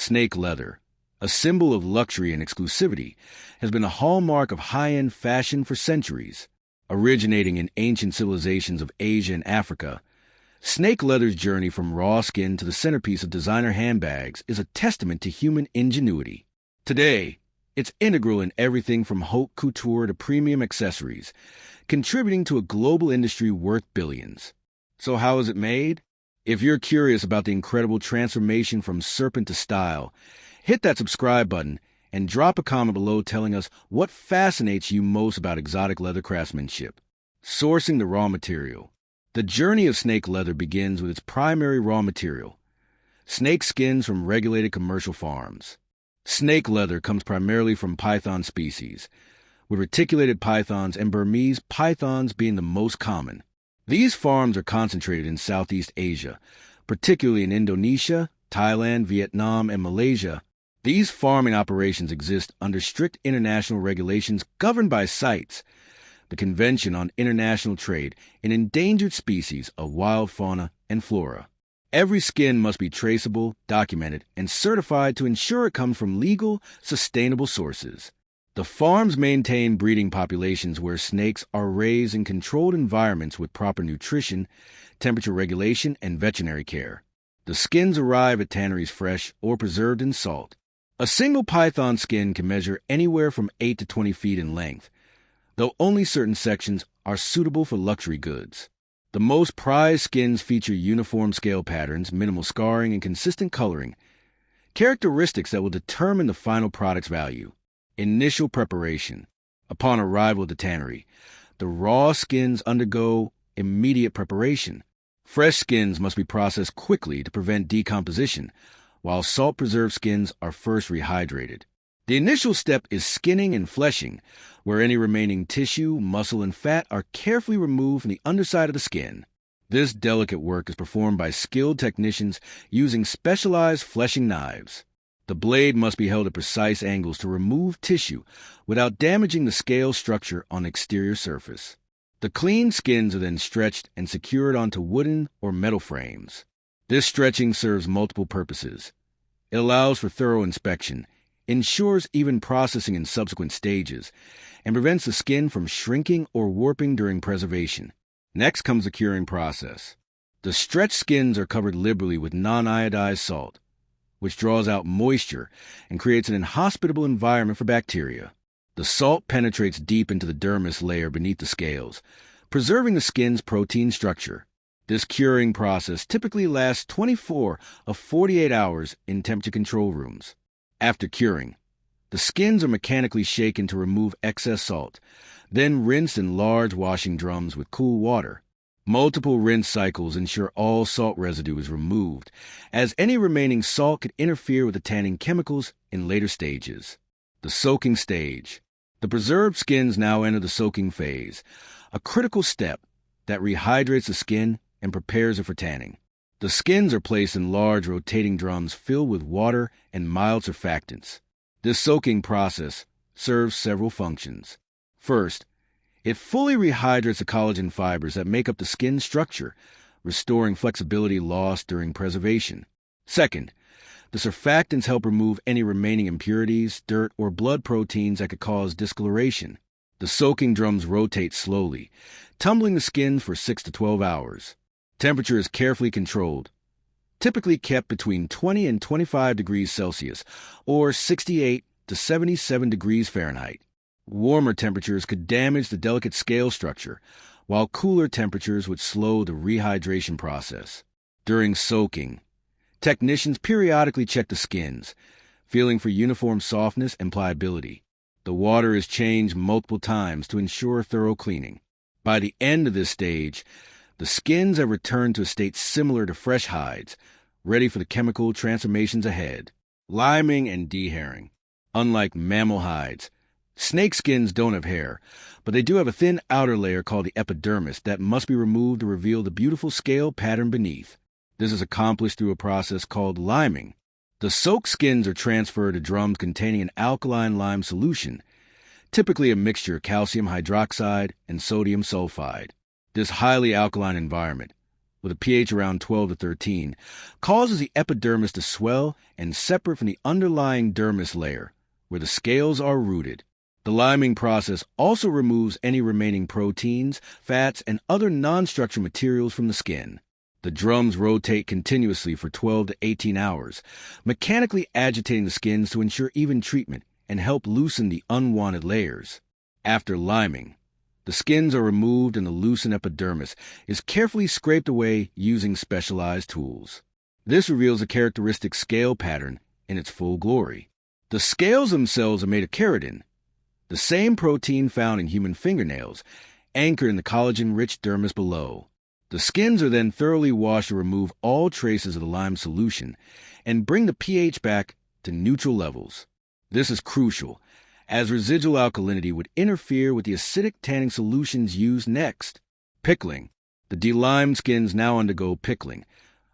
Snake leather, a symbol of luxury and exclusivity, has been a hallmark of high-end fashion for centuries. Originating in ancient civilizations of Asia and Africa, snake leather's journey from raw skin to the centerpiece of designer handbags is a testament to human ingenuity. Today, it's integral in everything from haute couture to premium accessories, contributing to a global industry worth billions. So how is it made? If you're curious about the incredible transformation from serpent to style, hit that subscribe button and drop a comment below telling us what fascinates you most about exotic leather craftsmanship. Sourcing the raw material. The journey of snake leather begins with its primary raw material, snake skins from regulated commercial farms. Snake leather comes primarily from python species, with reticulated pythons and Burmese pythons being the most common. These farms are concentrated in Southeast Asia, particularly in Indonesia, Thailand, Vietnam, and Malaysia. These farming operations exist under strict international regulations governed by CITES, the Convention on International Trade in Endangered Species of Wild Fauna and Flora. Every skin must be traceable, documented, and certified to ensure it comes from legal, sustainable sources. The farms maintain breeding populations where snakes are raised in controlled environments with proper nutrition, temperature regulation, and veterinary care. The skins arrive at tanneries fresh or preserved in salt. A single python skin can measure anywhere from 8 to 20 feet in length, though only certain sections are suitable for luxury goods. The most prized skins feature uniform scale patterns, minimal scarring, and consistent coloring, characteristics that will determine the final product's value. Initial preparation. Upon arrival at the tannery, the raw skins undergo immediate preparation. Fresh skins must be processed quickly to prevent decomposition, while salt-preserved skins are first rehydrated. The initial step is skinning and fleshing, where any remaining tissue, muscle, and fat are carefully removed from the underside of the skin. This delicate work is performed by skilled technicians using specialized fleshing knives. The blade must be held at precise angles to remove tissue without damaging the scale structure on the exterior surface. The clean skins are then stretched and secured onto wooden or metal frames. This stretching serves multiple purposes. It allows for thorough inspection, ensures even processing in subsequent stages, and prevents the skin from shrinking or warping during preservation. Next comes the curing process. The stretched skins are covered liberally with non-iodized salt, which draws out moisture and creates an inhospitable environment for bacteria. The salt penetrates deep into the dermis layer beneath the scales, preserving the skin's protein structure. This curing process typically lasts 24 of 48 hours in temperature control rooms. After curing, the skins are mechanically shaken to remove excess salt, then rinsed in large washing drums with cool water. Multiple rinse cycles ensure all salt residue is removed, as any remaining salt could interfere with the tanning chemicals in later stages. The soaking stage. The preserved skins now enter the soaking phase, a critical step that rehydrates the skin and prepares it for tanning. The skins are placed in large rotating drums filled with water and mild surfactants. This soaking process serves several functions. First, it fully rehydrates the collagen fibers that make up the skin structure, restoring flexibility lost during preservation. Second, the surfactants help remove any remaining impurities, dirt, or blood proteins that could cause discoloration. The soaking drums rotate slowly, tumbling the skins for 6 to 12 hours. Temperature is carefully controlled, typically kept between 20 and 25 degrees Celsius, or 68 to 77 degrees Fahrenheit. Warmer temperatures could damage the delicate scale structure, while cooler temperatures would slow the rehydration process. During soaking, technicians periodically check the skins, feeling for uniform softness and pliability. The water is changed multiple times to ensure thorough cleaning. By the end of this stage, the skins have returned to a state similar to fresh hides, ready for the chemical transformations ahead. Liming and dehairing. Unlike mammal hides, snake skins don't have hair, but they do have a thin outer layer called the epidermis that must be removed to reveal the beautiful scale pattern beneath. This is accomplished through a process called liming. The soaked skins are transferred to drums containing an alkaline lime solution, typically a mixture of calcium hydroxide and sodium sulfide. This highly alkaline environment, with a pH around 12 to 13, causes the epidermis to swell and separate from the underlying dermis layer, where the scales are rooted. The liming process also removes any remaining proteins, fats, and other non-structured materials from the skin. The drums rotate continuously for 12 to 18 hours, mechanically agitating the skins to ensure even treatment and help loosen the unwanted layers. After liming, the skins are removed and the loosened epidermis is carefully scraped away using specialized tools. This reveals a characteristic scale pattern in its full glory. The scales themselves are made of keratin, the same protein found in human fingernails, anchored in the collagen-rich dermis below. The skins are then thoroughly washed to remove all traces of the lime solution and bring the pH back to neutral levels. This is crucial, as residual alkalinity would interfere with the acidic tanning solutions used next. Pickling. The delimed skins now undergo pickling,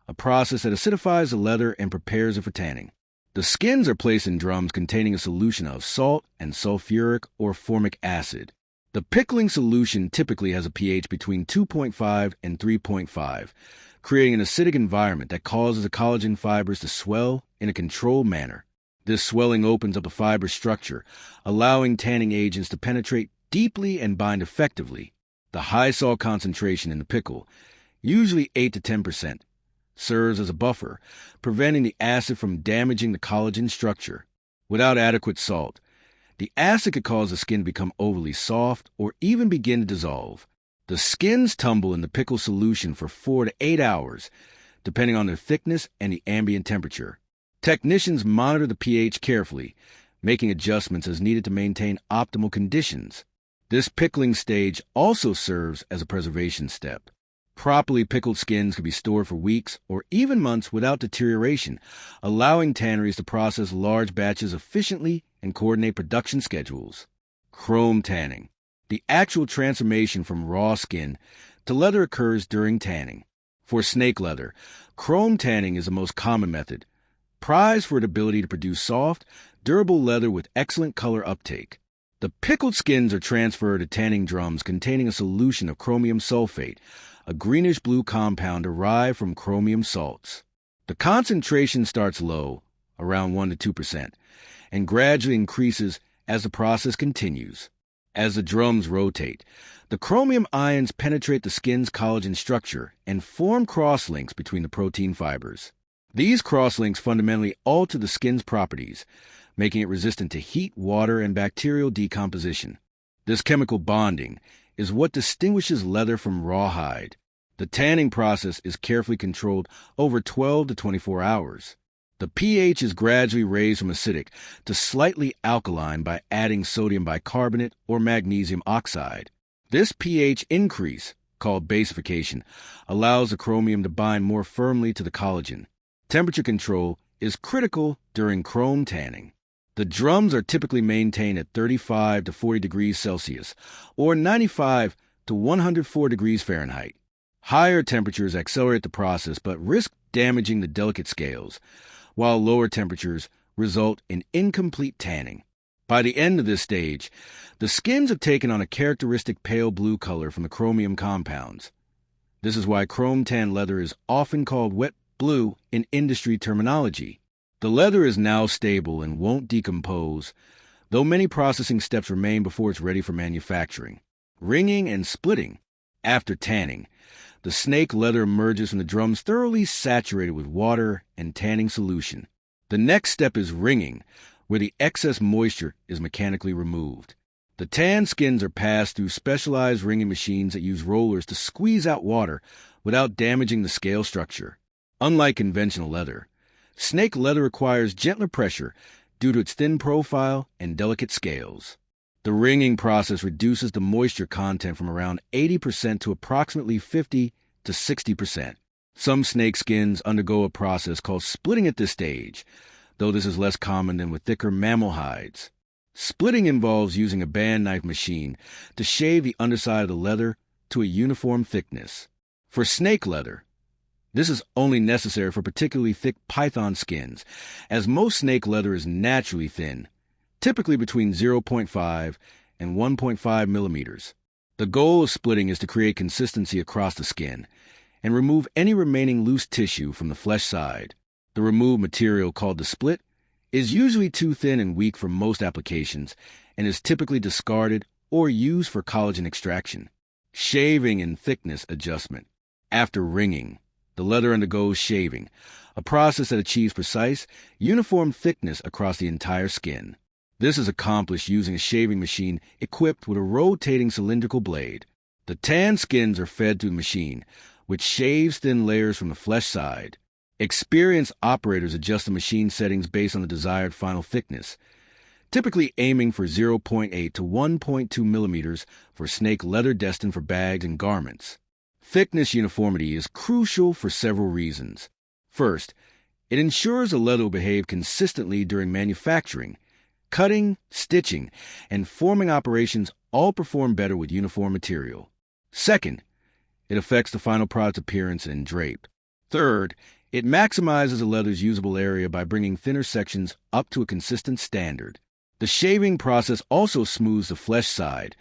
a process that acidifies the leather and prepares it for tanning. The skins are placed in drums containing a solution of salt and sulfuric or formic acid. The pickling solution typically has a pH between 2.5 and 3.5, creating an acidic environment that causes the collagen fibers to swell in a controlled manner. This swelling opens up the fiber structure, allowing tanning agents to penetrate deeply and bind effectively. The high salt concentration in the pickle, usually 8 to 10%, serves as a buffer, preventing the acid from damaging the collagen structure. Without adequate salt, the acid could cause the skin to become overly soft or even begin to dissolve. The skins tumble in the pickle solution for 4 to 8 hours, depending on their thickness and the ambient temperature. Technicians monitor the pH carefully, making adjustments as needed to maintain optimal conditions. This pickling stage also serves as a preservation step. Properly pickled skins can be stored for weeks or even months without deterioration, allowing tanneries to process large batches efficiently and coordinate production schedules. Chrome tanning. The actual transformation from raw skin to leather occurs during tanning. For snake leather, chrome tanning is the most common method, prized for its ability to produce soft, durable leather with excellent color uptake. The pickled skins are transferred to tanning drums containing a solution of chromium sulfate, a greenish-blue compound derived from chromium salts. The concentration starts low, around 1 to 2%, and gradually increases as the process continues. As the drums rotate, the chromium ions penetrate the skin's collagen structure and form crosslinks between the protein fibers. These crosslinks fundamentally alter the skin's properties, making it resistant to heat, water, and bacterial decomposition. This chemical bonding is what distinguishes leather from rawhide. The tanning process is carefully controlled over 12 to 24 hours. The pH is gradually raised from acidic to slightly alkaline by adding sodium bicarbonate or magnesium oxide. This pH increase, called basification, allows the chromium to bind more firmly to the collagen. Temperature control is critical during chrome tanning. The drums are typically maintained at 35 to 40 degrees Celsius or 95 to 104 degrees Fahrenheit. Higher temperatures accelerate the process but risk damaging the delicate scales, while lower temperatures result in incomplete tanning. By the end of this stage, the skins have taken on a characteristic pale blue color from the chromium compounds. This is why chrome tan leather is often called wet blue in industry terminology. The leather is now stable and won't decompose, though many processing steps remain before it's ready for manufacturing. Wringing and splitting. After tanning, the snake leather emerges from the drums thoroughly saturated with water and tanning solution. The next step is wringing, where the excess moisture is mechanically removed. The tan skins are passed through specialized wringing machines that use rollers to squeeze out water without damaging the scale structure. Unlike conventional leather, snake leather requires gentler pressure due to its thin profile and delicate scales. The wringing process reduces the moisture content from around 80% to approximately 50 to 60%. Some snake skins undergo a process called splitting at this stage, though this is less common than with thicker mammal hides. Splitting involves using a band knife machine to shave the underside of the leather to a uniform thickness. For snake leather, this is only necessary for particularly thick python skins, as most snake leather is naturally thin, typically between 0.5 and 1.5 millimeters. The goal of splitting is to create consistency across the skin and remove any remaining loose tissue from the flesh side. The removed material, called the split, is usually too thin and weak for most applications and is typically discarded or used for collagen extraction. Shaving and thickness adjustment. After wringing, the leather undergoes shaving, a process that achieves precise, uniform thickness across the entire skin. This is accomplished using a shaving machine equipped with a rotating cylindrical blade. The tan skins are fed through the machine, which shaves thin layers from the flesh side. Experienced operators adjust the machine settings based on the desired final thickness, typically aiming for 0.8 to 1.2 millimeters for snake leather destined for bags and garments. Thickness uniformity is crucial for several reasons. First, it ensures the leather will behave consistently during manufacturing. Cutting, stitching, and forming operations all perform better with uniform material. Second, it affects the final product's appearance and drape. Third, it maximizes the leather's usable area by bringing thinner sections up to a consistent standard. The shaving process also smooths the flesh side,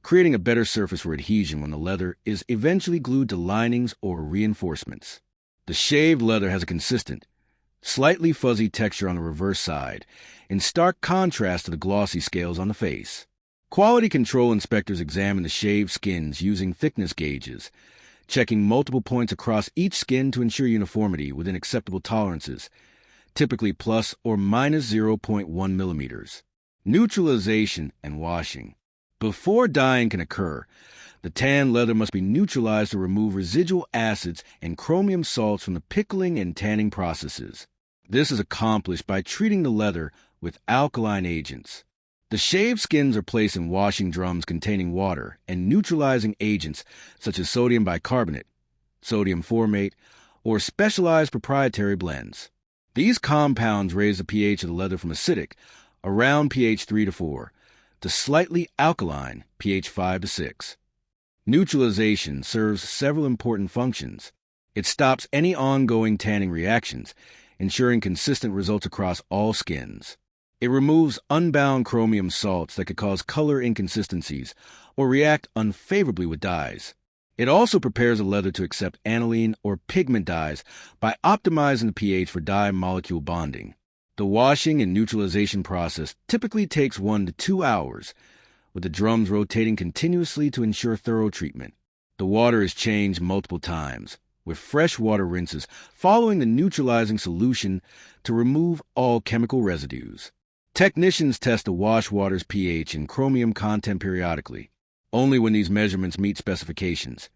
creating a better surface for adhesion when the leather is eventually glued to linings or reinforcements. The shaved leather has a consistent, slightly fuzzy texture on the reverse side, in stark contrast to the glossy scales on the face. Quality control inspectors examine the shaved skins using thickness gauges, checking multiple points across each skin to ensure uniformity within acceptable tolerances, typically plus or minus 0.1 millimeters. Neutralization and washing. Before dyeing can occur, the tan leather must be neutralized to remove residual acids and chromium salts from the pickling and tanning processes. This is accomplished by treating the leather with alkaline agents. The shaved skins are placed in washing drums containing water and neutralizing agents such as sodium bicarbonate, sodium formate, or specialized proprietary blends. These compounds raise the pH of the leather from acidic, around pH 3 to 4, to slightly alkaline, pH 5 to 6. Neutralization serves several important functions. It stops any ongoing tanning reactions, ensuring consistent results across all skins. It removes unbound chromium salts that could cause color inconsistencies or react unfavorably with dyes. It also prepares the leather to accept aniline or pigment dyes by optimizing the pH for dye molecule bonding. The washing and neutralization process typically takes 1 to 2 hours, with the drums rotating continuously to ensure thorough treatment. The water is changed multiple times, with fresh water rinses following the neutralizing solution to remove all chemical residues. Technicians test the wash water's pH and chromium content periodically, only when these measurements meet specifications.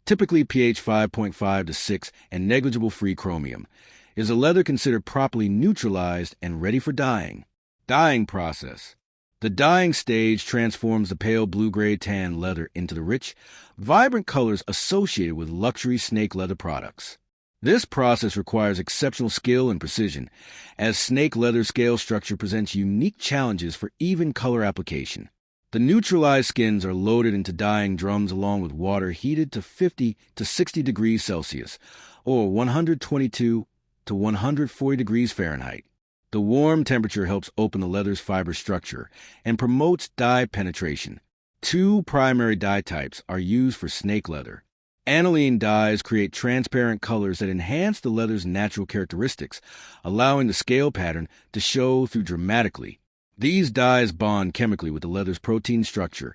Typically pH 5.5 to 6 and negligible free chromium, is the leather considered properly neutralized and ready for dyeing. Dyeing process. The dyeing stage transforms the pale blue-gray tan leather into the rich, vibrant colors associated with luxury snake leather products. This process requires exceptional skill and precision, as snake leather scale structure presents unique challenges for even color application. The neutralized skins are loaded into dyeing drums along with water heated to 50 to 60 degrees Celsius, or 122 to 140 degrees Fahrenheit. The warm temperature helps open the leather's fiber structure and promotes dye penetration. 2 primary dye types are used for snake leather. Aniline dyes create transparent colors that enhance the leather's natural characteristics, allowing the scale pattern to show through dramatically. These dyes bond chemically with the leather's protein structure,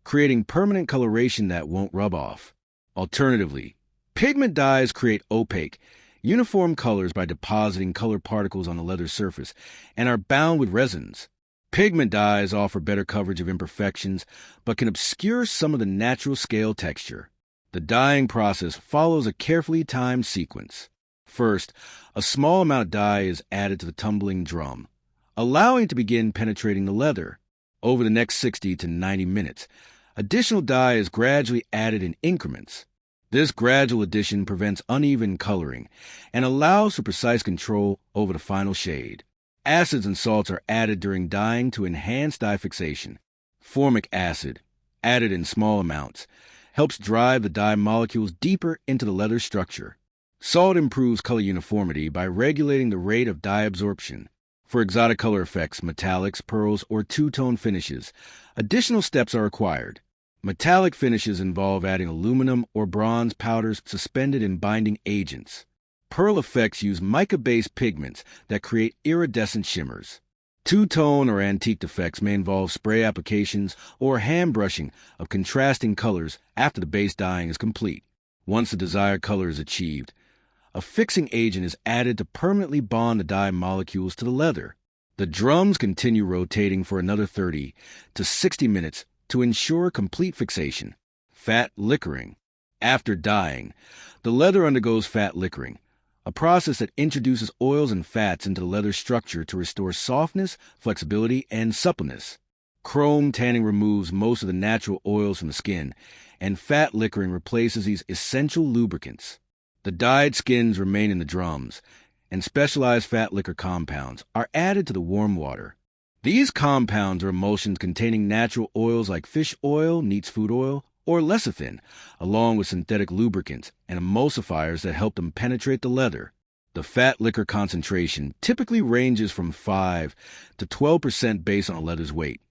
creating permanent coloration that won't rub off. Alternatively, pigment dyes create opaque, uniform colors by depositing color particles on the leather surface and are bound with resins. Pigment dyes offer better coverage of imperfections, but can obscure some of the natural scale texture. The dyeing process follows a carefully timed sequence. First, a small amount of dye is added to the tumbling drum, allowing it to begin penetrating the leather. Over the next 60 to 90 minutes, additional dye is gradually added in increments. This gradual addition prevents uneven coloring and allows for precise control over the final shade. Acids and salts are added during dyeing to enhance dye fixation. Formic acid, added in small amounts, helps drive the dye molecules deeper into the leather structure. Salt improves color uniformity by regulating the rate of dye absorption. For exotic color effects, metallics, pearls, or two-tone finishes, additional steps are required. Metallic finishes involve adding aluminum or bronze powders suspended in binding agents. Pearl effects use mica-based pigments that create iridescent shimmers. Two-tone or antique effects may involve spray applications or hand brushing of contrasting colors after the base dyeing is complete. Once the desired color is achieved, a fixing agent is added to permanently bond the dye molecules to the leather. The drums continue rotating for another 30 to 60 minutes to ensure complete fixation. Fat liquoring. After dyeing, the leather undergoes fat liquoring, a process that introduces oils and fats into the leather structure to restore softness, flexibility, and suppleness. Chrome tanning removes most of the natural oils from the skin, and fat liquoring replaces these essential lubricants. The dyed skins remain in the drums, and specialized fat liquor compounds are added to the warm water. These compounds are emulsions containing natural oils like fish oil, neat's food oil, or lecithin, along with synthetic lubricants and emulsifiers that help them penetrate the leather. The fat liquor concentration typically ranges from 5 to 12% based on a leather's weight,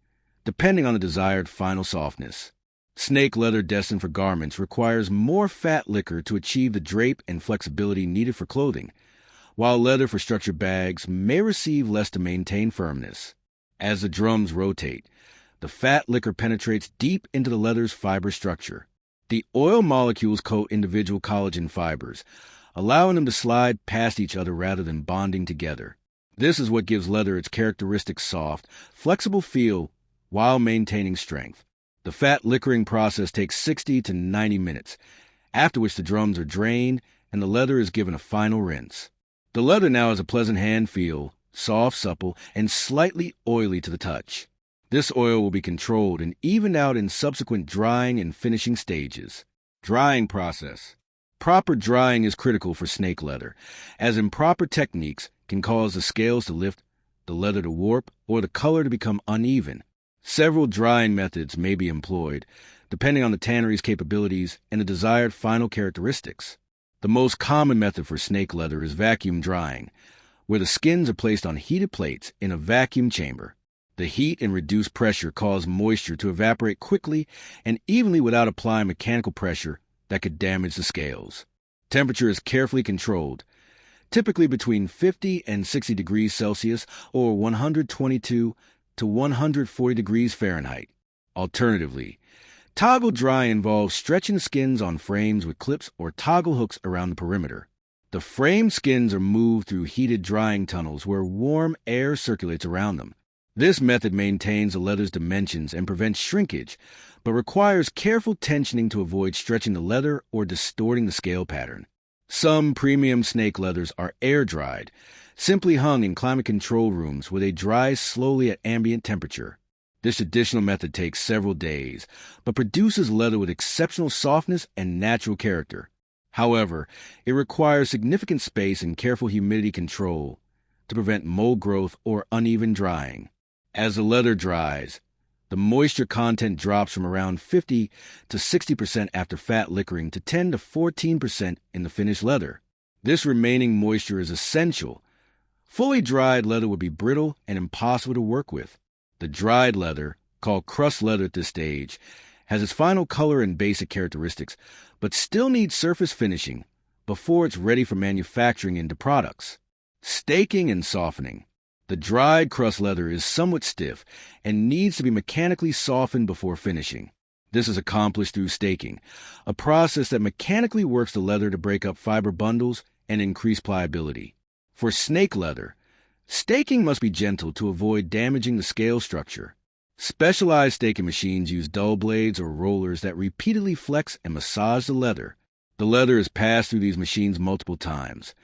depending on the desired final softness. Snake leather destined for garments requires more fat liquor to achieve the drape and flexibility needed for clothing, while leather for structured bags may receive less to maintain firmness. As the drums rotate, the fat liquor penetrates deep into the leather's fiber structure. The oil molecules coat individual collagen fibers, allowing them to slide past each other rather than bonding together. This is what gives leather its characteristic soft, flexible feel while maintaining strength. The fat liquoring process takes 60 to 90 minutes, after which the drums are drained and the leather is given a final rinse. The leather now has a pleasant hand feel, soft, supple, and slightly oily to the touch. This oil will be controlled and evened out in subsequent drying and finishing stages. Drying process. Proper drying is critical for snake leather, as improper techniques can cause the scales to lift, the leather to warp, or the color to become uneven. Several drying methods may be employed, depending on the tannery's capabilities and the desired final characteristics. The most common method for snake leather is vacuum drying, where the skins are placed on heated plates in a vacuum chamber. The heat and reduced pressure cause moisture to evaporate quickly and evenly without applying mechanical pressure that could damage the scales. Temperature is carefully controlled, typically between 50 and 60 degrees Celsius or 122 to 140 degrees Fahrenheit. Alternatively, toggle drying involves stretching the skins on frames with clips or toggle hooks around the perimeter. The frame skins are moved through heated drying tunnels where warm air circulates around them. This method maintains the leather's dimensions and prevents shrinkage, but requires careful tensioning to avoid stretching the leather or distorting the scale pattern. Some premium snake leathers are air-dried, simply hung in climate-controlled rooms where they dry slowly at ambient temperature. This traditional method takes several days, but produces leather with exceptional softness and natural character. However, it requires significant space and careful humidity control to prevent mold growth or uneven drying. As the leather dries, the moisture content drops from around 50 to 60% after fat liquoring to 10 to 14% in the finished leather. This remaining moisture is essential. Fully dried leather would be brittle and impossible to work with. The dried leather, called crust leather at this stage, has its final color and basic characteristics, but still needs surface finishing before it's ready for manufacturing into products. Staking and softening. The dried crust leather is somewhat stiff and needs to be mechanically softened before finishing. This is accomplished through staking, a process that mechanically works the leather to break up fiber bundles and increase pliability. For snake leather, staking must be gentle to avoid damaging the scale structure. Specialized staking machines use dull blades or rollers that repeatedly flex and massage the leather. The leather is passed through these machines multiple times,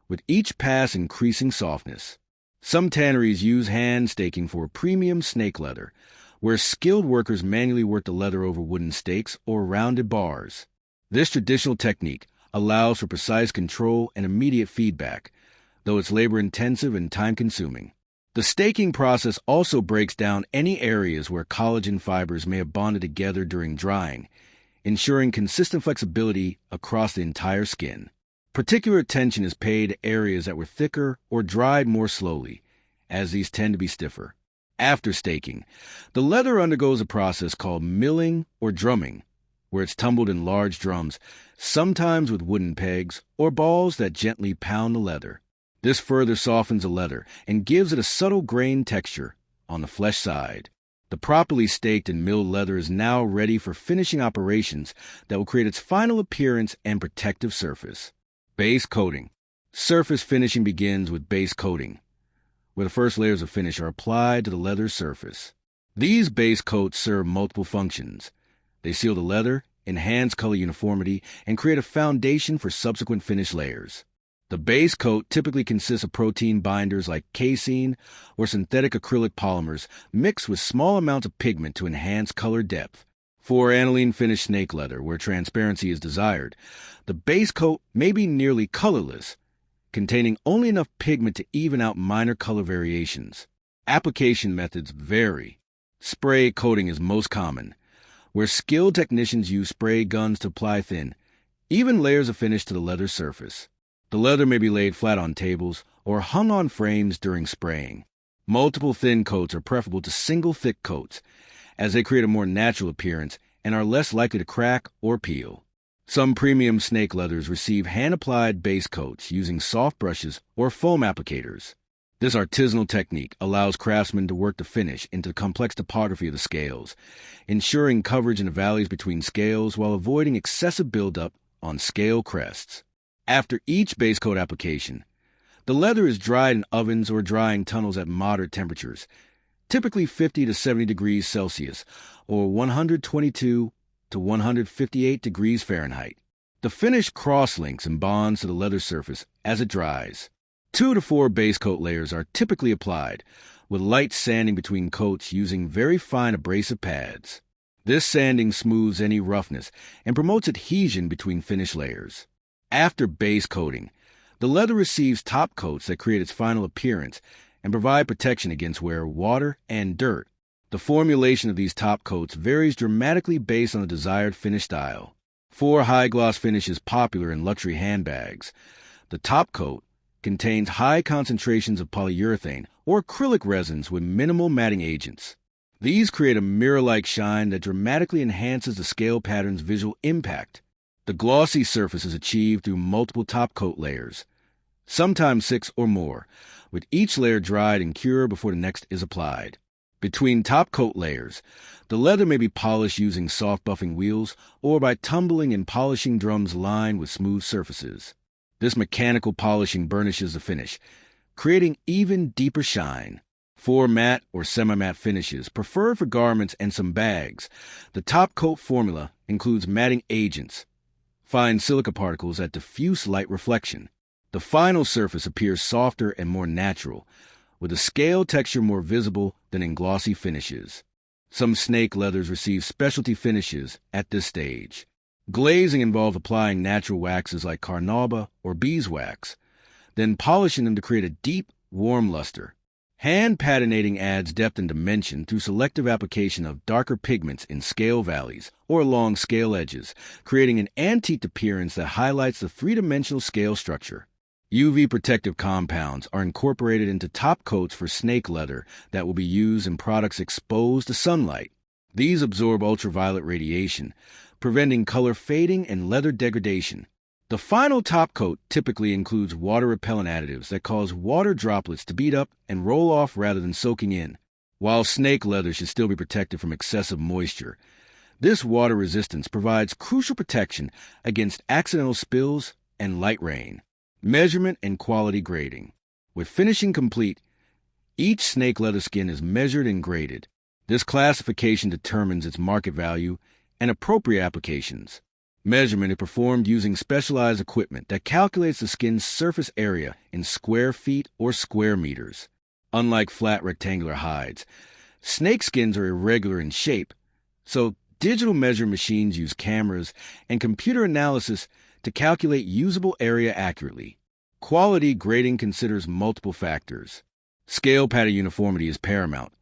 with each pass increasing softness. Some tanneries use hand staking for premium snake leather, where skilled workers manually work the leather over wooden stakes or rounded bars. This traditional technique allows for precise control and immediate feedback, though it's labor-intensive and time-consuming. The staking process also breaks down any areas where collagen fibers may have bonded together during drying, ensuring consistent flexibility across the entire skin. Particular attention is paid to areas that were thicker or dried more slowly, as these tend to be stiffer. After staking, the leather undergoes a process called milling or drumming, where it's tumbled in large drums, sometimes with wooden pegs or balls that gently pound the leather. This further softens the leather and gives it a subtle grain texture on the flesh side. The properly staked and milled leather is now ready for finishing operations that will create its final appearance and protective surface. Base coating. Surface finishing begins with base coating, where the first layers of finish are applied to the leather surface. These base coats serve multiple functions. They seal the leather, enhance color uniformity, and create a foundation for subsequent finish layers. The base coat typically consists of protein binders like casein or synthetic acrylic polymers mixed with small amounts of pigment to enhance color depth. For aniline finished snake leather, where transparency is desired, the base coat may be nearly colorless, containing only enough pigment to even out minor color variations. Application methods vary. Spray coating is most common, where skilled technicians use spray guns to apply thin, even layers of finish to the leather surface. The leather may be laid flat on tables or hung on frames during spraying. Multiple thin coats are preferable to single thick coats, as they create a more natural appearance and are less likely to crack or peel. Some premium snake leathers receive hand-applied base coats using soft brushes or foam applicators. This artisanal technique allows craftsmen to work the finish into the complex topography of the scales, ensuring coverage in the valleys between scales while avoiding excessive buildup on scale crests. After each base coat application, the leather is dried in ovens or drying tunnels at moderate temperatures, typically 50 to 70 degrees Celsius or 122 to 158 degrees Fahrenheit. The finish cross-links and bonds to the leather surface as it dries. 2 to 4 base coat layers are typically applied, with light sanding between coats using very fine abrasive pads. This sanding smooths any roughness and promotes adhesion between finish layers. After base coating, the leather receives top coats that create its final appearance and provide protection against wear, water, and dirt. The formulation of these top coats varies dramatically based on the desired finish style. 4 high-gloss finishes popular in luxury handbags. The top coat contains high concentrations of polyurethane or acrylic resins with minimal matting agents. These create a mirror-like shine that dramatically enhances the scale pattern's visual impact. The glossy surface is achieved through multiple top coat layers, sometimes 6 or more, with each layer dried and cured before the next is applied. Between top coat layers, the leather may be polished using soft buffing wheels or by tumbling and polishing drums lined with smooth surfaces. This mechanical polishing burnishes the finish, creating even deeper shine. For matte or semi-matte finishes preferred for garments and some bags, the top coat formula includes matting agents, fine silica particles that diffuse light reflection. The final surface appears softer and more natural, with the scale texture more visible than in glossy finishes. Some snake leathers receive specialty finishes at this stage. Glazing involves applying natural waxes like carnauba or beeswax, then polishing them to create a deep, warm luster. Hand patinating adds depth and dimension through selective application of darker pigments in scale valleys or along scale edges, creating an antique appearance that highlights the three-dimensional scale structure. UV protective compounds are incorporated into top coats for snake leather that will be used in products exposed to sunlight. These absorb ultraviolet radiation, preventing color fading and leather degradation. The final top coat typically includes water-repellent additives that cause water droplets to bead up and roll off rather than soaking in. While snake leather should still be protected from excessive moisture, this water resistance provides crucial protection against accidental spills and light rain. Measurement and quality grading. With finishing complete, each snake leather skin is measured and graded. This classification determines its market value and appropriate applications. Measurement is performed using specialized equipment that calculates the skin's surface area in square feet or square meters. Unlike flat rectangular hides, snake skins are irregular in shape, so digital measure machines use cameras and computer analysis to calculate usable area accurately. Quality grading considers multiple factors. Scale pattern uniformity is paramount.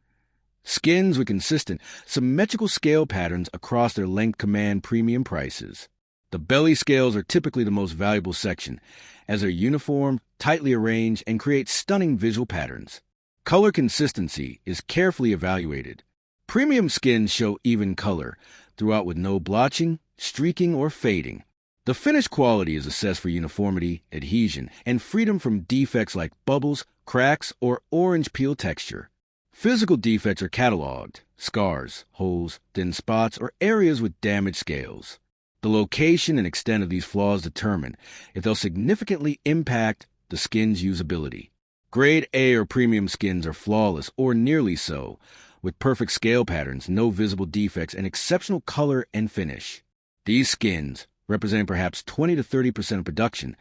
Skins with consistent, symmetrical scale patterns across their length command premium prices. The belly scales are typically the most valuable section, as they're uniform, tightly arranged, and create stunning visual patterns. Color consistency is carefully evaluated. Premium skins show even color throughout with no blotching, streaking, or fading. The finish quality is assessed for uniformity, adhesion, and freedom from defects like bubbles, cracks, or orange peel texture. Physical defects are cataloged: scars, holes, thin spots, or areas with damaged scales. The location and extent of these flaws determine if they'll significantly impact the skin's usability. Grade A or premium skins are flawless or nearly so, with perfect scale patterns, no visible defects, and exceptional color and finish. These skins, representing perhaps 20 to 30% of production,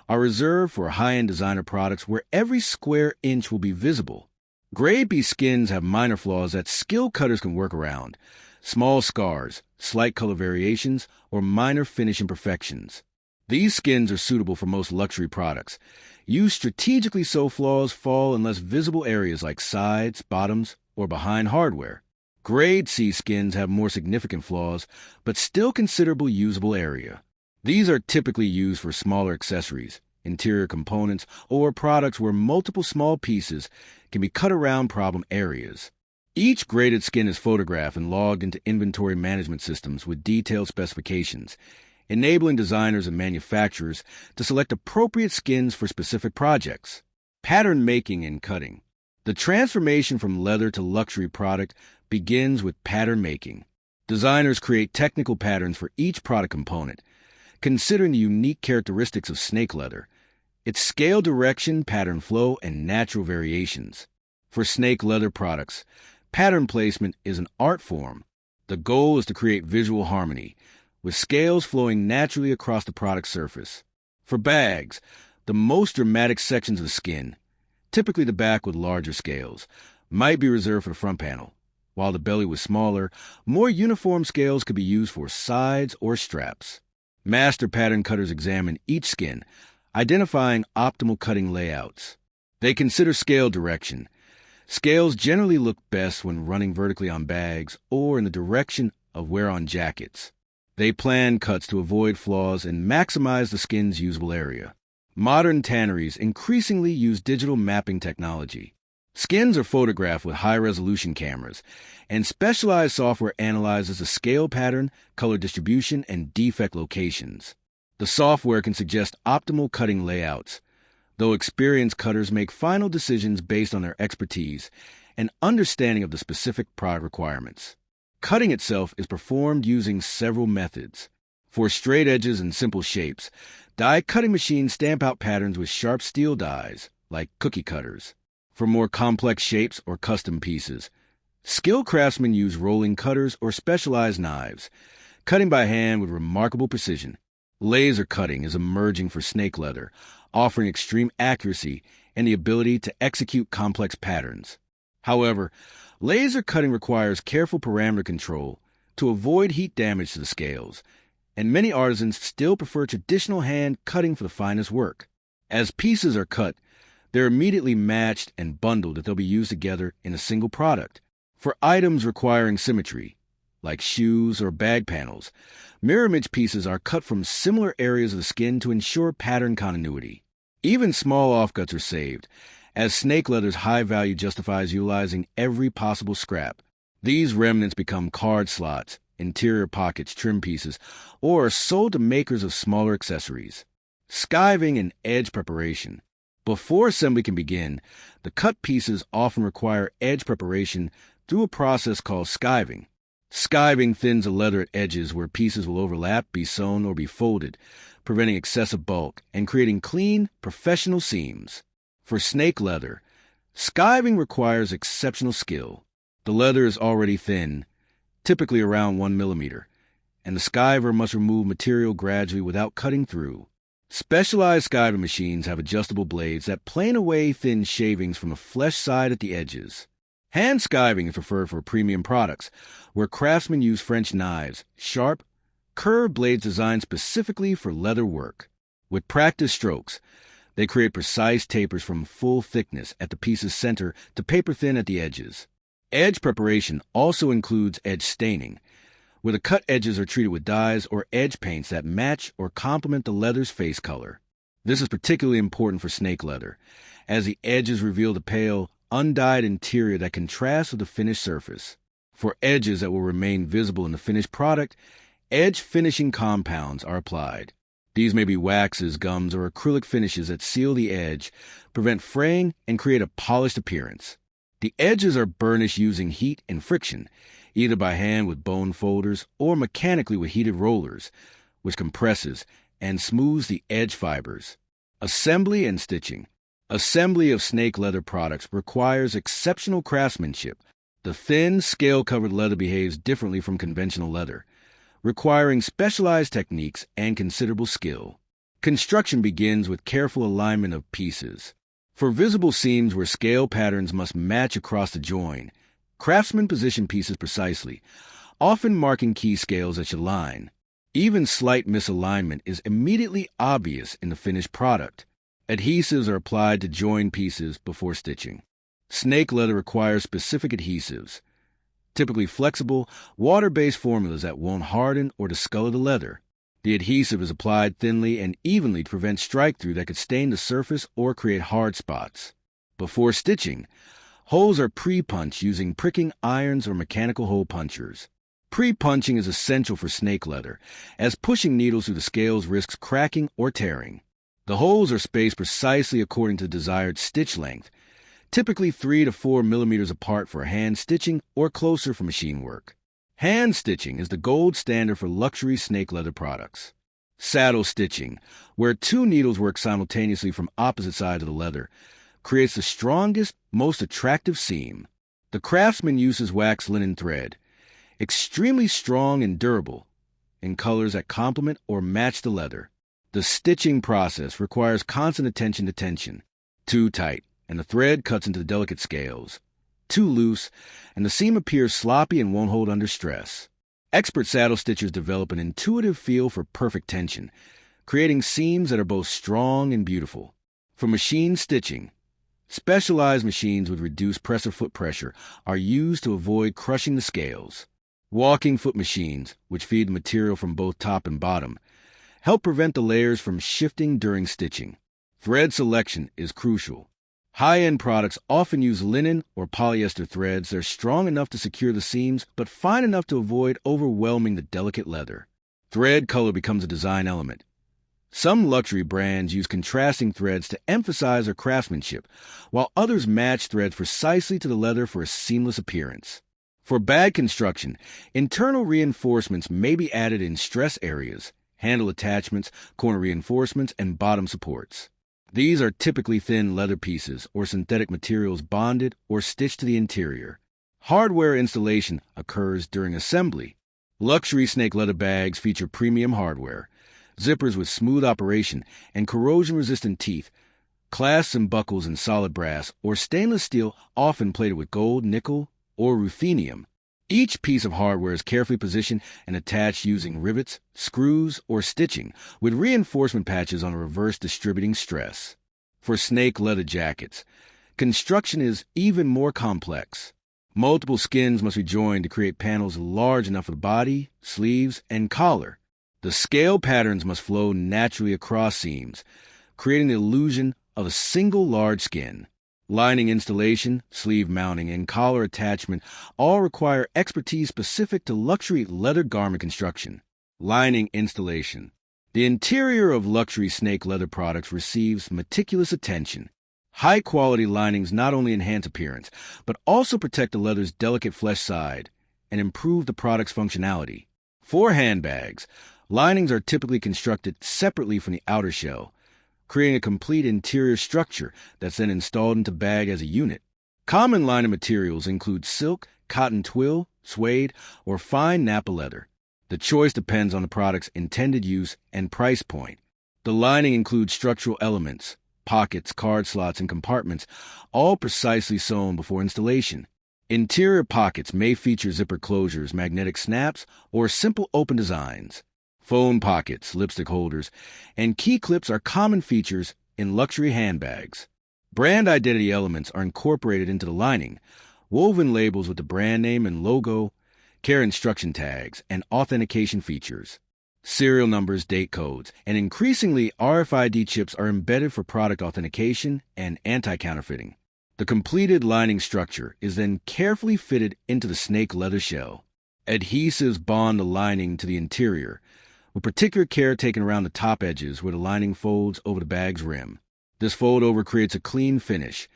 are reserved for high-end designer products where every square inch will be visible. Grade B skins have minor flaws that skilled cutters can work around: small scars, slight color variations, or minor finish imperfections. These skins are suitable for most luxury products, used strategically so flaws fall in less visible areas like sides, bottoms, or behind hardware. Grade C skins have more significant flaws, but still considerable usable area. These are typically used for smaller accessories, interior components, or products where multiple small pieces can be cut around problem areas. Each graded skin is photographed and logged into inventory management systems with detailed specifications, enabling designers and manufacturers to select appropriate skins for specific projects. Pattern making and cutting. The transformation from leather to luxury product begins with pattern making. Designers create technical patterns for each product component, considering the unique characteristics of snake leather, its scale direction, pattern flow, and natural variations. For snake leather products, pattern placement is an art form. The goal is to create visual harmony, with scales flowing naturally across the product surface. For bags, the most dramatic sections of the skin, typically the back with larger scales, might be reserved for the front panel, while the belly was smaller, more uniform scales could be used for sides or straps. Master pattern cutters examine each skin, identifying optimal cutting layouts. They consider scale direction. Scales generally look best when running vertically on bags or in the direction of wear on jackets. They plan cuts to avoid flaws and maximize the skin's usable area. Modern tanneries increasingly use digital mapping technology. Skins are photographed with high-resolution cameras, and specialized software analyzes the scale pattern, color distribution, and defect locations. The software can suggest optimal cutting layouts, though experienced cutters make final decisions based on their expertise and understanding of the specific product requirements. Cutting itself is performed using several methods. For straight edges and simple shapes, die cutting machines stamp out patterns with sharp steel dies, like cookie cutters. For more complex shapes or custom pieces, skilled craftsmen use rolling cutters or specialized knives, cutting by hand with remarkable precision. Laser cutting is emerging for snake leather, offering extreme accuracy and the ability to execute complex patterns. However, laser cutting requires careful parameter control to avoid heat damage to the scales, and many artisans still prefer traditional hand cutting for the finest work. As pieces are cut, they're immediately matched and bundled that they'll be used together in a single product. For items requiring symmetry, like shoes or bag panels, mirror image pieces are cut from similar areas of the skin to ensure pattern continuity. Even small offcuts are saved, as snake leather's high value justifies utilizing every possible scrap. These remnants become card slots, interior pockets, trim pieces, or are sold to makers of smaller accessories. Skiving and edge preparation. Before assembly can begin, the cut pieces often require edge preparation through a process called skiving. Skiving thins the leather at edges where pieces will overlap, be sewn, or be folded, preventing excessive bulk and creating clean, professional seams. For snake leather, skiving requires exceptional skill. The leather is already thin, typically around 1 millimeter, and the skiver must remove material gradually without cutting through. Specialized skiving machines have adjustable blades that plane away thin shavings from the flesh side at the edges. Hand skiving is preferred for premium products, where craftsmen use French knives, sharp, curved blades designed specifically for leather work. With practice strokes, they create precise tapers from full thickness at the piece's center to paper thin at the edges. Edge preparation also includes edge staining, where the cut edges are treated with dyes or edge paints that match or complement the leather's face color. This is particularly important for snake leather, as the edges reveal the pale, undyed interior that contrasts with the finished surface. For edges that will remain visible in the finished product, edge finishing compounds are applied. These may be waxes, gums, or acrylic finishes that seal the edge, prevent fraying, and create a polished appearance. The edges are burnished using heat and friction, either by hand with bone folders or mechanically with heated rollers, which compresses and smooths the edge fibers. Assembly and stitching. Assembly of snake leather products requires exceptional craftsmanship. The thin, scale-covered leather behaves differently from conventional leather, requiring specialized techniques and considerable skill. Construction begins with careful alignment of pieces. For visible seams where scale patterns must match across the join, craftsmen position pieces precisely, often marking key scales that should align. Even slight misalignment is immediately obvious in the finished product. Adhesives are applied to join pieces before stitching. Snake leather requires specific adhesives, typically flexible, water-based formulas that won't harden or discolor the leather. The adhesive is applied thinly and evenly to prevent strike-through that could stain the surface or create hard spots. Before stitching, holes are pre-punched using pricking irons or mechanical hole punchers. Pre-punching is essential for snake leather, as pushing needles through the scales risks cracking or tearing. The holes are spaced precisely according to the desired stitch length, typically 3 to 4 millimeters apart for hand stitching or closer for machine work. Hand stitching is the gold standard for luxury snake leather products. Saddle stitching, where two needles work simultaneously from opposite sides of the leather, creates the strongest, most attractive seam. The craftsman uses waxed linen thread, extremely strong and durable, in colors that complement or match the leather. The stitching process requires constant attention to tension. Too tight, and the thread cuts into the delicate scales. Too loose, and the seam appears sloppy and won't hold under stress. Expert saddle stitchers develop an intuitive feel for perfect tension, creating seams that are both strong and beautiful. For machine stitching, specialized machines with reduced presser foot pressure are used to avoid crushing the scales. Walking foot machines, which feed the material from both top and bottom, help prevent the layers from shifting during stitching. Thread selection is crucial. High-end products often use linen or polyester threads that are strong enough to secure the seams but fine enough to avoid overwhelming the delicate leather. Thread color becomes a design element. Some luxury brands use contrasting threads to emphasize their craftsmanship, while others match threads precisely to the leather for a seamless appearance. For bag construction, internal reinforcements may be added in stress areas, handle attachments, corner reinforcements, and bottom supports. These are typically thin leather pieces or synthetic materials bonded or stitched to the interior. Hardware installation occurs during assembly. Luxury snake leather bags feature premium hardware, zippers with smooth operation and corrosion-resistant teeth, clasps and buckles in solid brass or stainless steel, often plated with gold, nickel, or ruthenium. Each piece of hardware is carefully positioned and attached using rivets, screws, or stitching, with reinforcement patches on a reverse distributing stress. For snake leather jackets, construction is even more complex. Multiple skins must be joined to create panels large enough for the body, sleeves, and collar. The scale patterns must flow naturally across seams, creating the illusion of a single large skin. Lining installation, sleeve mounting, and collar attachment all require expertise specific to luxury leather garment construction. Lining installation. The interior of luxury snake leather products receives meticulous attention. High-quality linings not only enhance appearance, but also protect the leather's delicate flesh side and improve the product's functionality. For handbags, linings are typically constructed separately from the outer shell, creating a complete interior structure that's then installed into bag as a unit. Common lining materials include silk, cotton twill, suede, or fine Napa leather. The choice depends on the product's intended use and price point. The lining includes structural elements, pockets, card slots, and compartments, all precisely sewn before installation. Interior pockets may feature zipper closures, magnetic snaps, or simple open designs. Phone pockets, lipstick holders, and key clips are common features in luxury handbags. Brand identity elements are incorporated into the lining, woven labels with the brand name and logo, care instruction tags, and authentication features. Serial numbers, date codes, and increasingly RFID chips are embedded for product authentication and anti-counterfeiting. The completed lining structure is then carefully fitted into the snake leather shell. Adhesives bond the lining to the interior, with particular care taken around the top edges where the lining folds over the bag's rim. This fold-over creates a clean finish,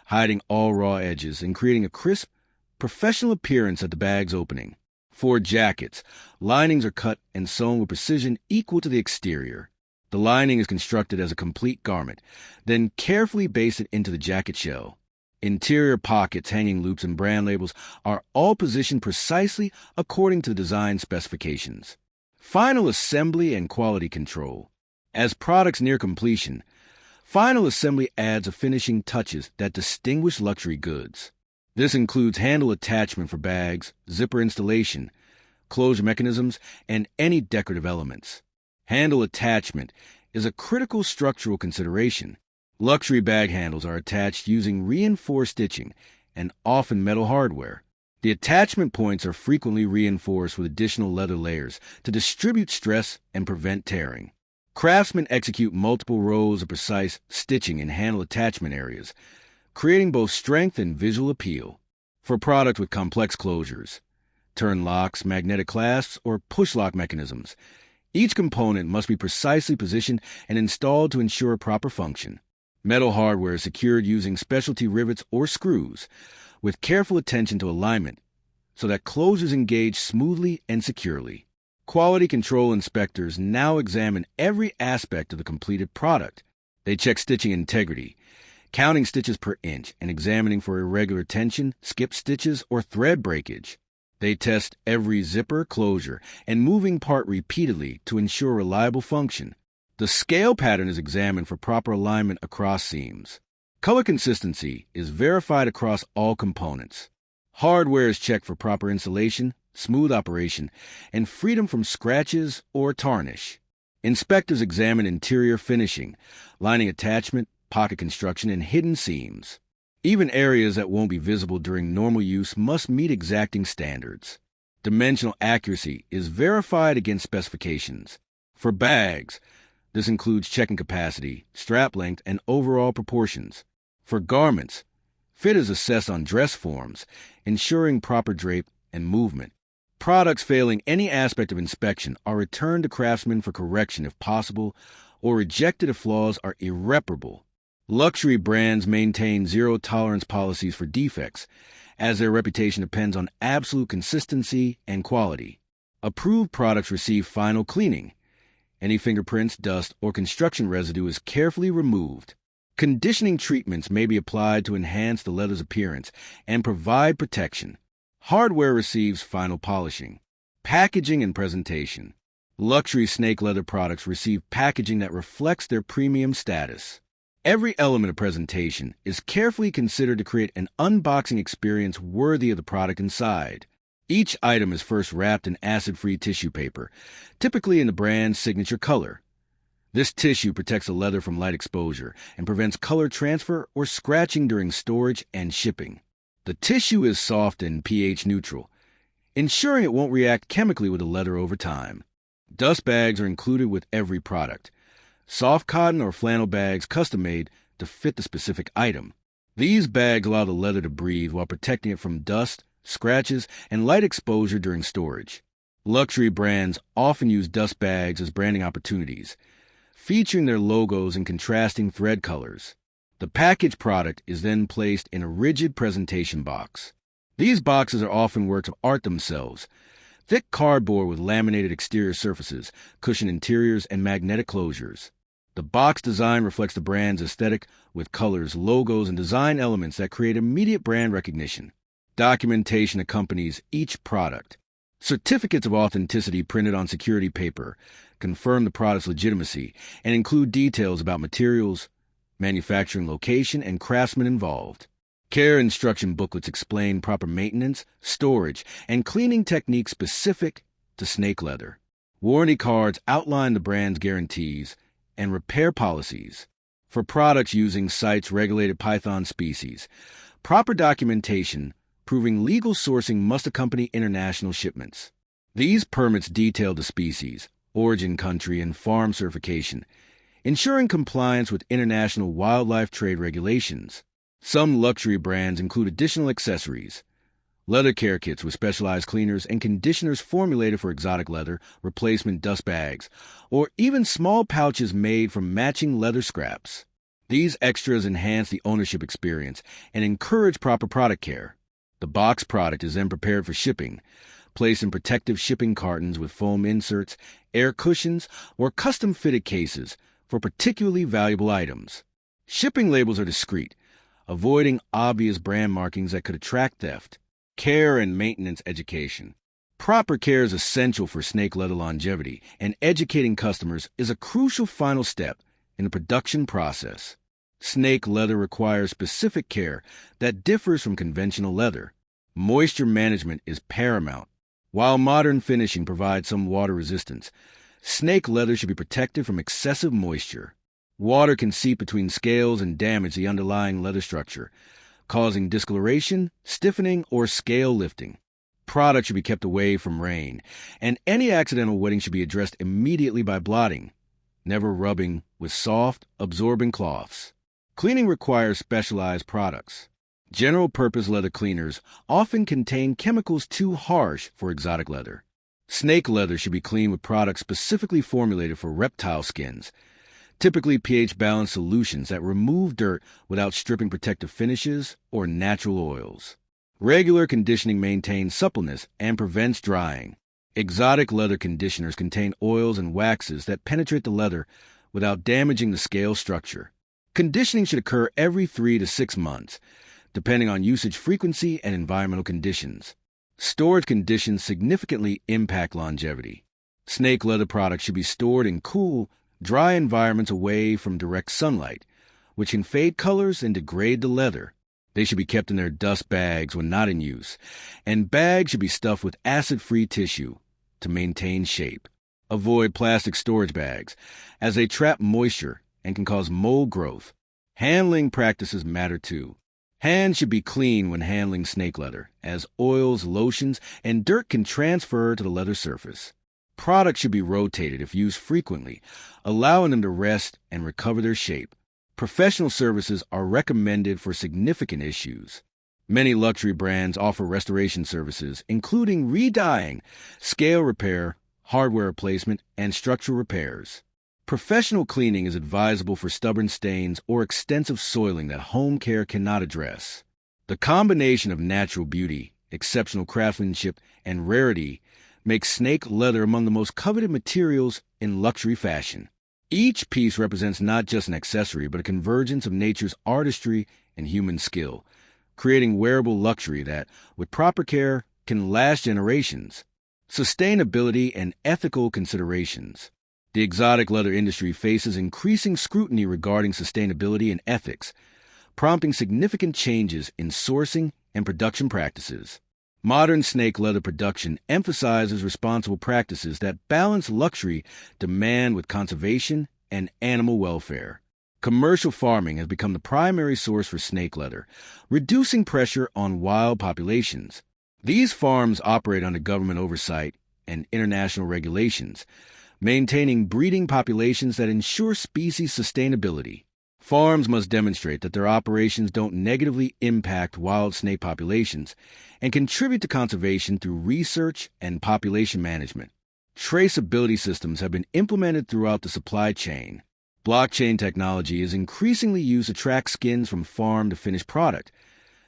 hiding all raw edges and creating a crisp, professional appearance at the bag's opening. For jackets, linings are cut and sewn with precision equal to the exterior. The lining is constructed as a complete garment, then carefully basted into the jacket shell. Interior pockets, hanging loops, and brand labels are all positioned precisely according to the design specifications. Final assembly and quality control. As products near completion, final assembly adds the finishing touches that distinguish luxury goods. This includes handle attachment for bags, zipper installation, closure mechanisms, and any decorative elements. Handle attachment is a critical structural consideration. Luxury bag handles are attached using reinforced stitching and often metal hardware. The attachment points are frequently reinforced with additional leather layers to distribute stress and prevent tearing. Craftsmen execute multiple rows of precise stitching in handle attachment areas, creating both strength and visual appeal. For products with complex closures, turn locks, magnetic clasps, or push lock mechanisms, each component must be precisely positioned and installed to ensure proper function. Metal hardware is secured using specialty rivets or screws, with careful attention to alignment, so that closures engage smoothly and securely. Quality control inspectors now examine every aspect of the completed product. They check stitching integrity, counting stitches per inch and examining for irregular tension, skip stitches, or thread breakage. They test every zipper, closure, and moving part repeatedly to ensure reliable function. The scale pattern is examined for proper alignment across seams. Color consistency is verified across all components. Hardware is checked for proper insulation, smooth operation, and freedom from scratches or tarnish. Inspectors examine interior finishing, lining attachment, pocket construction, and hidden seams. Even areas that won't be visible during normal use must meet exacting standards. Dimensional accuracy is verified against specifications. For bags, this includes checking capacity, strap length, and overall proportions. For garments, fit is assessed on dress forms, ensuring proper drape and movement. Products failing any aspect of inspection are returned to craftsmen for correction if possible, or rejected if flaws are irreparable. Luxury brands maintain zero-tolerance policies for defects, as their reputation depends on absolute consistency and quality. Approved products receive final cleaning. Any fingerprints, dust, or construction residue is carefully removed. Conditioning treatments may be applied to enhance the leather's appearance and provide protection. Hardware receives final polishing. Packaging and presentation. Luxury snake leather products receive packaging that reflects their premium status. Every element of presentation is carefully considered to create an unboxing experience worthy of the product inside. Each item is first wrapped in acid-free tissue paper, typically in the brand's signature color. This tissue protects the leather from light exposure and prevents color transfer or scratching during storage and shipping. The tissue is soft and pH neutral, ensuring it won't react chemically with the leather over time. Dust bags are included with every product. Soft cotton or flannel bags custom-made to fit the specific item. These bags allow the leather to breathe while protecting it from dust, scratches, and light exposure during storage. Luxury brands often use dust bags as branding opportunities, featuring their logos in contrasting thread colors. The packaged product is then placed in a rigid presentation box. These boxes are often works of art themselves, thick cardboard with laminated exterior surfaces, cushioned interiors, and magnetic closures. The box design reflects the brand's aesthetic with colors, logos, and design elements that create immediate brand recognition. Documentation accompanies each product. Certificates of authenticity printed on security paper confirm the product's legitimacy and include details about materials, manufacturing location, and craftsmen involved. Care instruction booklets explain proper maintenance, storage, and cleaning techniques specific to snake leather. Warranty cards outline the brand's guarantees and repair policies. For products using CITES regulated python species, proper documentation proving legal sourcing must accompany international shipments. These permits detail the species, origin country, and farm certification, ensuring compliance with international wildlife trade regulations. Some luxury brands include additional accessories, leather care kits with specialized cleaners and conditioners formulated for exotic leather, replacement dust bags, or even small pouches made from matching leather scraps. These extras enhance the ownership experience and encourage proper product care. The boxed product is then prepared for shipping, placed in protective shipping cartons with foam inserts, air cushions, or custom-fitted cases for particularly valuable items. Shipping labels are discreet, avoiding obvious brand markings that could attract theft. Care and maintenance education. Proper care is essential for snake leather longevity, and educating customers is a crucial final step in the production process. Snake leather requires specific care that differs from conventional leather. Moisture management is paramount. While modern finishing provides some water resistance, snake leather should be protected from excessive moisture. Water can seep between scales and damage the underlying leather structure, causing discoloration, stiffening, or scale lifting. Product should be kept away from rain, and any accidental wetting should be addressed immediately by blotting, never rubbing with soft, absorbing cloths. Cleaning requires specialized products. General-purpose leather cleaners often contain chemicals too harsh for exotic leather. Snake leather should be cleaned with products specifically formulated for reptile skins, typically pH-balanced solutions that remove dirt without stripping protective finishes or natural oils. Regular conditioning maintains suppleness and prevents drying. Exotic leather conditioners contain oils and waxes that penetrate the leather without damaging the scale structure. Conditioning should occur every 3 to 6 months, depending on usage frequency and environmental conditions. Storage conditions significantly impact longevity. Snake leather products should be stored in cool, dry environments away from direct sunlight, which can fade colors and degrade the leather. They should be kept in their dust bags when not in use, and bags should be stuffed with acid-free tissue to maintain shape. Avoid plastic storage bags, as they trap moisture and can cause mold growth. Handling practices matter too. Hands should be clean when handling snake leather, as oils, lotions, and dirt can transfer to the leather surface. Products should be rotated if used frequently, allowing them to rest and recover their shape. Professional services are recommended for significant issues. Many luxury brands offer restoration services, including re-dyeing, scale repair, hardware replacement, and structural repairs. Professional cleaning is advisable for stubborn stains or extensive soiling that home care cannot address. The combination of natural beauty, exceptional craftsmanship, and rarity makes snake leather among the most coveted materials in luxury fashion. Each piece represents not just an accessory, but a convergence of nature's artistry and human skill, creating wearable luxury that, with proper care, can last generations. Sustainability and ethical considerations. The exotic leather industry faces increasing scrutiny regarding sustainability and ethics, prompting significant changes in sourcing and production practices. Modern snake leather production emphasizes responsible practices that balance luxury demand with conservation and animal welfare. Commercial farming has become the primary source for snake leather, reducing pressure on wild populations. These farms operate under government oversight and international regulations, maintaining breeding populations that ensure species sustainability. Farms must demonstrate that their operations don't negatively impact wild snake populations and contribute to conservation through research and population management. Traceability systems have been implemented throughout the supply chain. Blockchain technology is increasingly used to track skins from farm to finished product,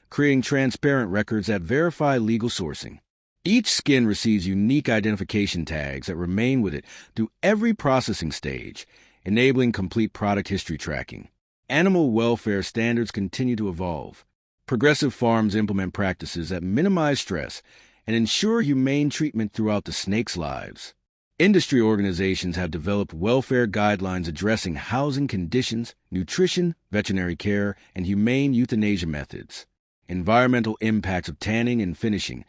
creating transparent records that verify legal sourcing. Each skin receives unique identification tags that remain with it through every processing stage, enabling complete product history tracking. Animal welfare standards continue to evolve. Progressive farms implement practices that minimize stress and ensure humane treatment throughout the snake's lives. Industry organizations have developed welfare guidelines addressing housing conditions, nutrition, veterinary care, and humane euthanasia methods. Environmental impacts of tanning and finishing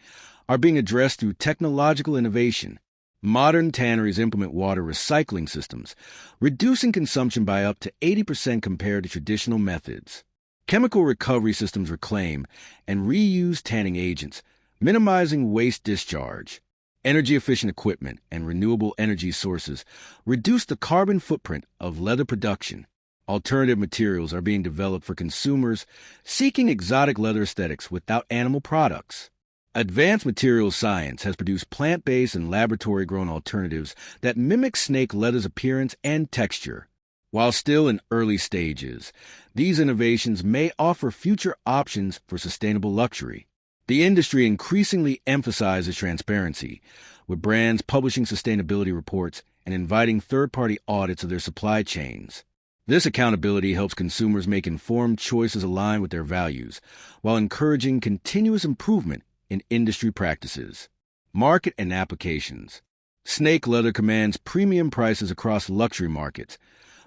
are being addressed through technological innovation. Modern tanneries implement water recycling systems, reducing consumption by up to 80% compared to traditional methods. Chemical recovery systems reclaim and reuse tanning agents, minimizing waste discharge. Energy-efficient equipment and renewable energy sources reduce the carbon footprint of leather production. Alternative materials are being developed for consumers seeking exotic leather aesthetics without animal products. Advanced materials science has produced plant-based and laboratory-grown alternatives that mimic snake leather's appearance and texture. While still in early stages, these innovations may offer future options for sustainable luxury. The industry increasingly emphasizes transparency, with brands publishing sustainability reports and inviting third-party audits of their supply chains. This accountability helps consumers make informed choices aligned with their values, while encouraging continuous improvement in industry practices. Market and applications. Snake leather commands premium prices across luxury markets,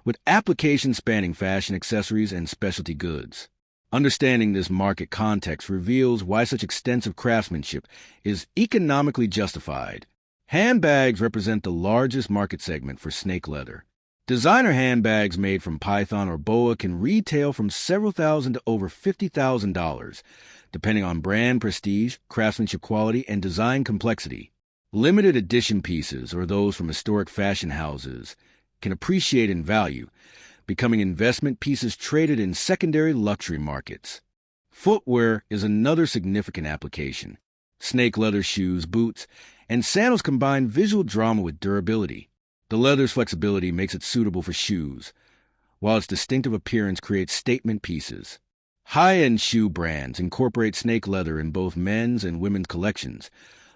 with applications spanning fashion accessories and specialty goods. Understanding this market context reveals why such extensive craftsmanship is economically justified. Handbags represent the largest market segment for snake leather. Designer handbags made from python or boa can retail from several thousand to over $50,000, depending on brand prestige, craftsmanship quality, and design complexity. Limited edition pieces, or those from historic fashion houses, can appreciate in value, becoming investment pieces traded in secondary luxury markets. Footwear is another significant application. Snake leather shoes, boots, and sandals combine visual drama with durability. The leather's flexibility makes it suitable for shoes, while its distinctive appearance creates statement pieces. High-end shoe brands incorporate snake leather in both men's and women's collections,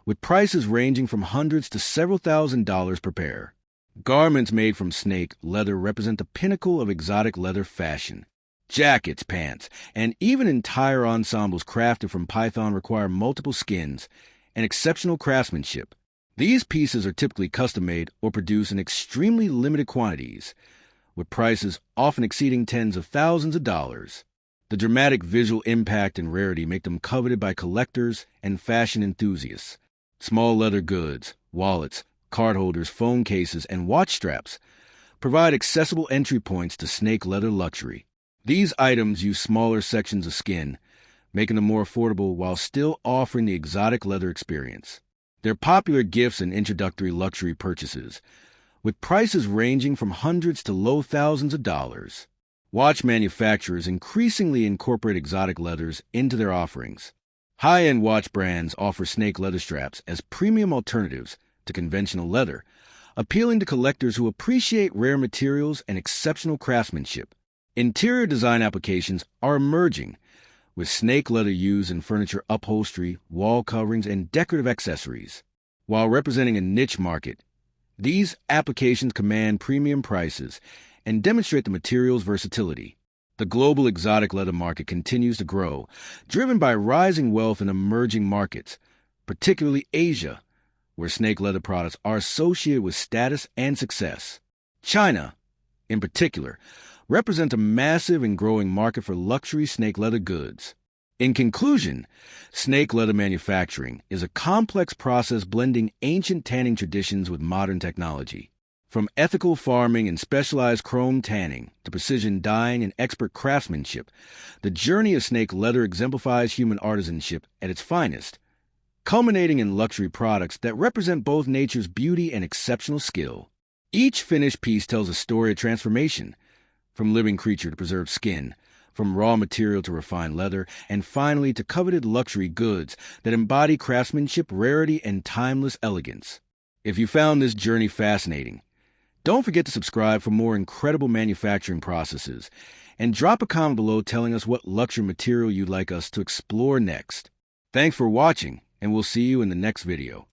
with prices ranging from hundreds to several $1,000s per pair. Garments made from snake leather represent the pinnacle of exotic leather fashion. Jackets, pants, and even entire ensembles crafted from python require multiple skins and exceptional craftsmanship. These pieces are typically custom-made or produced in extremely limited quantities, with prices often exceeding tens of thousands of dollars. The dramatic visual impact and rarity make them coveted by collectors and fashion enthusiasts. Small leather goods, wallets, card holders, phone cases, and watch straps provide accessible entry points to snake leather luxury. These items use smaller sections of skin, making them more affordable while still offering the exotic leather experience. They're popular gifts and introductory luxury purchases, with prices ranging from hundreds to low thousands of dollars. Watch manufacturers increasingly incorporate exotic leathers into their offerings. High-end watch brands offer snake leather straps as premium alternatives to conventional leather, appealing to collectors who appreciate rare materials and exceptional craftsmanship. Interior design applications are emerging, with snake leather used in furniture upholstery, wall coverings, and decorative accessories. While representing a niche market, these applications command premium prices and demonstrate the material's versatility. The global exotic leather market continues to grow, driven by rising wealth in emerging markets, particularly Asia, where snake leather products are associated with status and success. China, in particular, represents a massive and growing market for luxury snake leather goods. In conclusion, snake leather manufacturing is a complex process blending ancient tanning traditions with modern technology. From ethical farming and specialized chrome tanning to precision dyeing and expert craftsmanship, the journey of snake leather exemplifies human artisanship at its finest, culminating in luxury products that represent both nature's beauty and exceptional skill. Each finished piece tells a story of transformation, from living creature to preserved skin, from raw material to refined leather, and finally to coveted luxury goods that embody craftsmanship, rarity, and timeless elegance. If you found this journey fascinating, don't forget to subscribe for more incredible manufacturing processes, and drop a comment below telling us what luxury material you'd like us to explore next. Thanks for watching, and we'll see you in the next video.